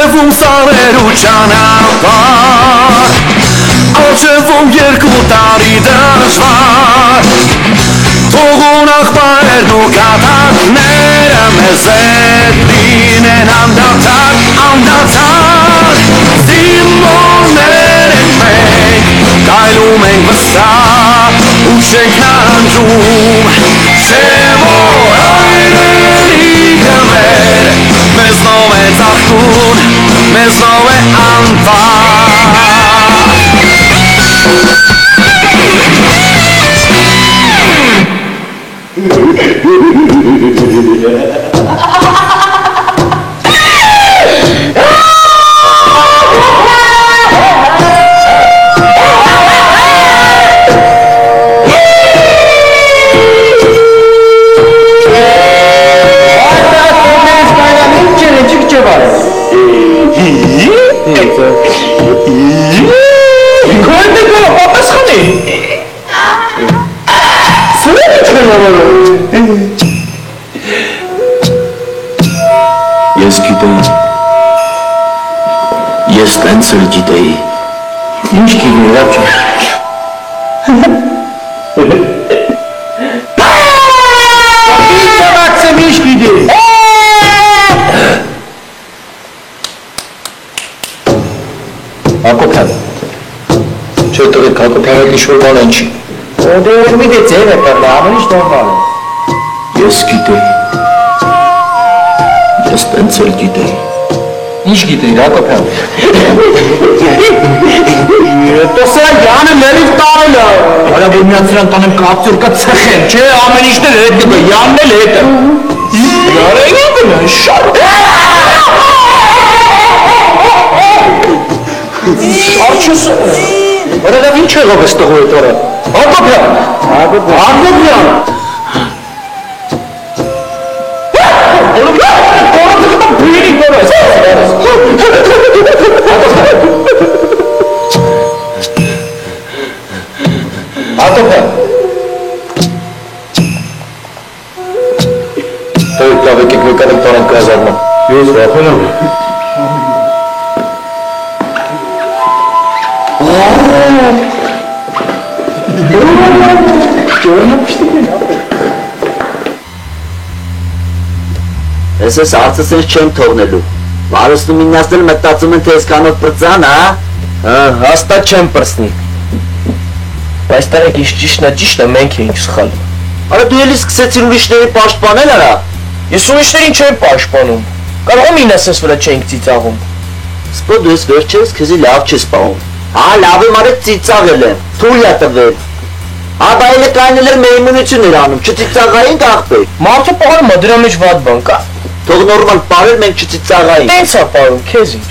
Աչևում սարեր ու ճանապարհ Աչևում երկու տարի դժվար Թողուն աղբայրն ու կատակները մեզ հետ լինեն անդադար Զիմորներ ենք մենք, կայլում ենք վսա ու չենք նանջում Շևոր այրելիքը մեր մեզնով է ծաղկուն, մեզնով է անվար Ես գիտեի, ես տենց էլ գիտեի Ինչ գիտեի, ռապ չա Ինչ գիտեի Հակոբյան Չէ տղեկ, Հակոբյանը ինչ-որ բան են չի Դե մի դե ձև է կրլը, ամեն ինչ նորմալ է Ես գիտեի Ես տենց էլ գիտեի Ինչ գիտեի, Հակոբյան Տո սրա Յանը լերիվ տարել է Արա որ միած սրան տանեմ կապցոր կա ծխեն, չէ, ամեն ինչն էլ հետ գտը, Յանն էլ հետ է Յարը ինչ գնա, շատ Շատ չս Որովհետև ինչ եղավ այս տղու հետ օրը Հակոբյան Հակոբյան Հակոբյան Տղեկ լավ եկեք վեկանեմ տանեմ կազարման Ես վախեն եմ Ես արծս ես չեմ թողնելու Վարուսնում ինասնել մտածում են թե ես կանով պրծան, հաստատ չեմ պրծնի Բայց տարեք ինչ ճիշտն է, մենք էինք սխալ Արա դու էլի սկսեցիր ուրիշների պաշտպանել արա Ես ուրիշներին չեմ պաշտպանում Կարող եմ ինասես վրա չենք ծիծաղում Սպո դու ես վերջերս քեզի լավ չես պահում Հա լավ եմ արել ծիծաղել եմ, թույլ է տվել Հա բա էլի կայնել էր մեյմունություն էր անում, չծիծաղային աղբեր Մարդը պարում է, դրա մեջ վատ բան կա Թող նորմալ պարել մենք չծիծաղային Տենց է պարում, քեզ ինչ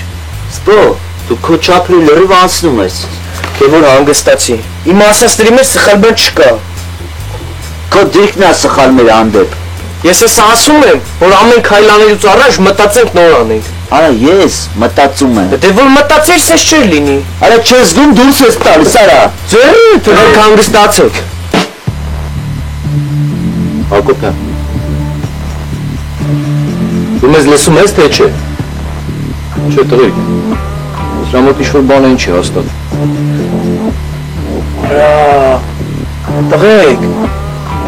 Սպո, դու քո չափրի լրիվ անցնում ես Թե որ հանգստացի Իմ ասածների մեջ սխալ բան չկա Քո դիրքն է սխալ մեր հանդեպ Ես ես ասում եմ, որ ամեն քայլ անելուց առաջ մտածենք նոր անենք Արա ես մտածում եմ Դե որ մտածես ես չէր լինի Արա չես դում դուրս ես տալիս արա Ձե, թվեք հանգստացեք Հակոբյան Դու մեզ լսում ես թե չէ Չէ տղեկ Սրա մոտ ինչ-որ բան են չի հաստատ Արա Տղեկ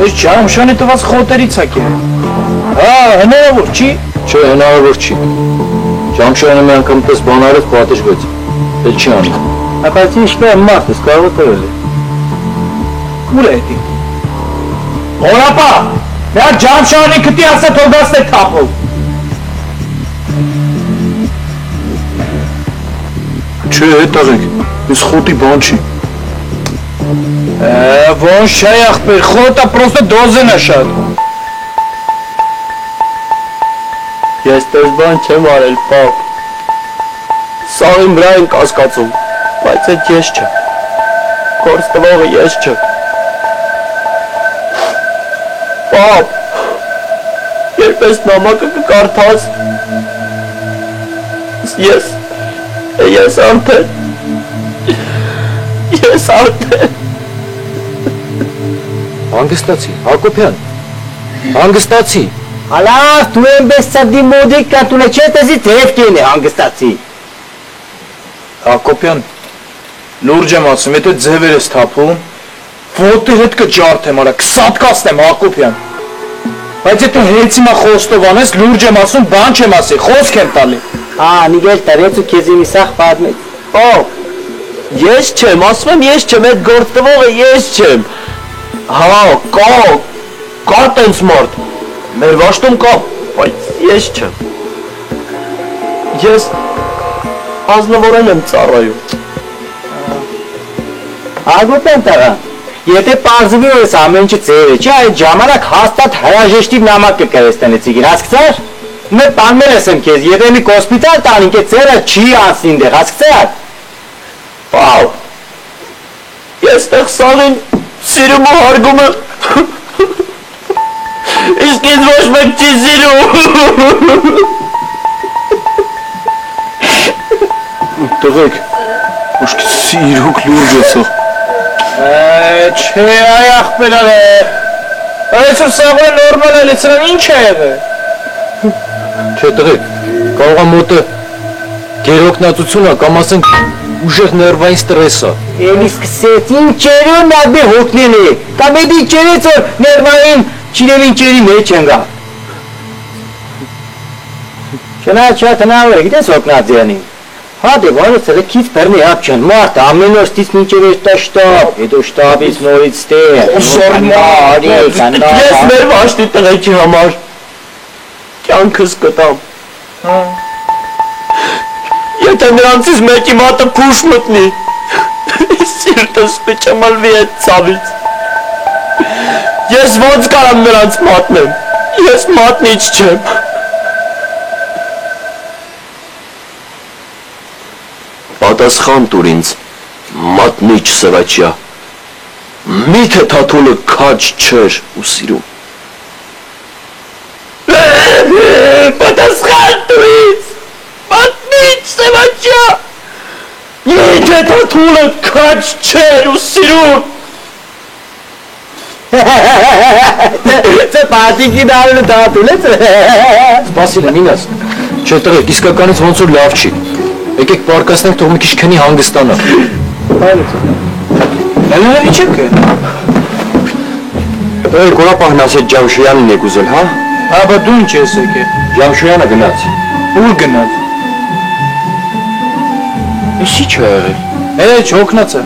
Ես Ջամշյանի տված խոտերից ակ է Հա, հնարավոր չի Չէ, հնարավոր չի Ջամշյանը մի անգամ տես բան արեց պատժվեց Էլ չի անի Բայց ինչ-որ մարդ ես կարող է տվել է Ուր է հետի Հորապա Նա Ջամշյանի կտի ասա թողաստ է թափով Չէ, տղեկ, ես խոտի բան չի Ոնց չէ ախպեր, խոտը պրոստը դոզեն է շատ Ես տես բան չեմ արել, պապ Սաղին վրա են կասկածում, բայց էդ ես չեմ Կորս տվողը ես չեմ Պապ Երբ ես նամակը կկարդաս Ես արդեն Ես արդեն Հանգստացի, Հակոբյան, հանգստացի Ալավ, դու այնպես ծրդի մոդիկ կա, տունը չէ տզի թեև կեն է հանգստացի։ Հակոբյան, լուրջ եմ ասում, եթե ձևեր ես թափում, ոտի հետ կջարդեմ, արա, կսատկացնեմ Հակոբյան։ Բայց եթե հենց հիմա խոստով անես, լուրջ եմ ասում, բան չեմ ասի, խոսք եմ տալի։ Նիգել տրեց ու քեզ իմի սաղ պատմեց։ Ես չեմ, ասում եմ ես չեմ, այդ գործտվողը ես չեմ։ Կա տենց մարդ, մեր վաշտում կա, բայց ես չեմ։ Ես ազնվորեն եմ ծառայում։ Հակոբյան տղա, եթե պարզվի որ ես ամեն ինչը ծեր է, չէ, այդ ժամանակ հաստատ հրաժեշտի նամակ կկրես տնեցիգին, հասկցար։ Մեր պանմեր ես եմ քեզ, եթե մի կոսպիտալ տանին, կե ծերը չի անցնին դեղ, հասկցար։ Պավ, ես տեղ սաղին սիրում ու հարգում եմ, իսկ ինձ ոչ մեկ չի սիրում։ Տղեք, ուշքի սիրուկ լուրջ եսող։ Չէ, այ աղբերար է, այսօր սաղը նորմալ է, լիցրան ինչ է եղը։ Չէ տղեք, կարող է մոտը գերօգնածությունը կամ ասենք ուժեղ ներվային ստրեսը։ Էլի սկսեց ինչերուն նաբի հոգնին է, կամ էդի չերից որ ներվային չիրել ինչերի մեջ են գա։ Չնա չա տնավոր է, գիտես հոգնած յանին։ Հատե վարը սրեքից պերնի հապ չեն, մարդ ամեն օր ստից մինչև ես տա շտապ, հետո շտապից նորից տեղ, Ես մեր վաշտի տղեկի համար կյանքս կտամ։ Եթե նրանցից մեկի մատը փուշ մտնի, սիրտս կճմլվի այդ ծավից։ Ես ոնց կարամ նրանց մատնեմ, ես մատնիչ չեմ։ Պատասխան տուր ինձ, մատնիչ սրաչյա, միթե Թաթուլը քաջ չէր ու սիրում։ Պատասխան տուր ինձ, մատնիչ սրաչյա, միթե Թաթուլը քաջ չէր ու սիրում։ Це պատիկի դարը Թաթուլեց։ Սպասիլ եմ ինաս, չէ տղեք, իսկականից ոնց որ լավ չի։ Եկեք պարկասնենք թող մի քիչ քնի հանգստանա։ Այլն ինչ եք։ Կորապահն ասեց Ջամշյանին եք ուզել, հա։ Հա, բա դու ինչ ես եկե։ Ջամշյանը գնաց։ Ուր գնաց։ Ինչ չի եղել։ Չէ, հոգնած է։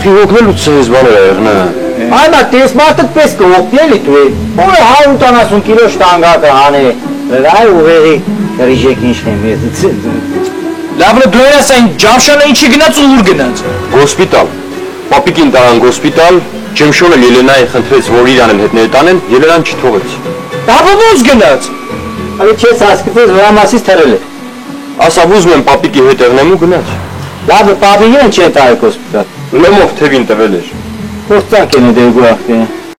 Խի հոգնելուց սեզ բաներ եղնա։ Այմա տես մարդըտ պես կողպի էլի դու է, որը 180 կիլո շտանգակը հան է, լրայ ուղեղի հրիժեք ինչն եմ ես։ Լավը դու ես այն Ջամշյանը ինչի գնաց ու ուր գնաց։ Գոսպիտալ։ Պապիկին տարան գոսպիտալ, Ջեմշոնը Ելենային խնդրեց, որ իրան էլ հետ ներտանեն, Ելենան չթողեց։ Լավը ոնց գնաց։ Այ չես հասկացես վրա մասից թրել է։ Ասավ ուզում եմ պապիկի հետ եղնեմ ու գնաց։ Լավը պապիկին չեն տարել գոսպիտալ։ Լեմով թևին տվել էր։ Փորձանք են դերգու ախտին։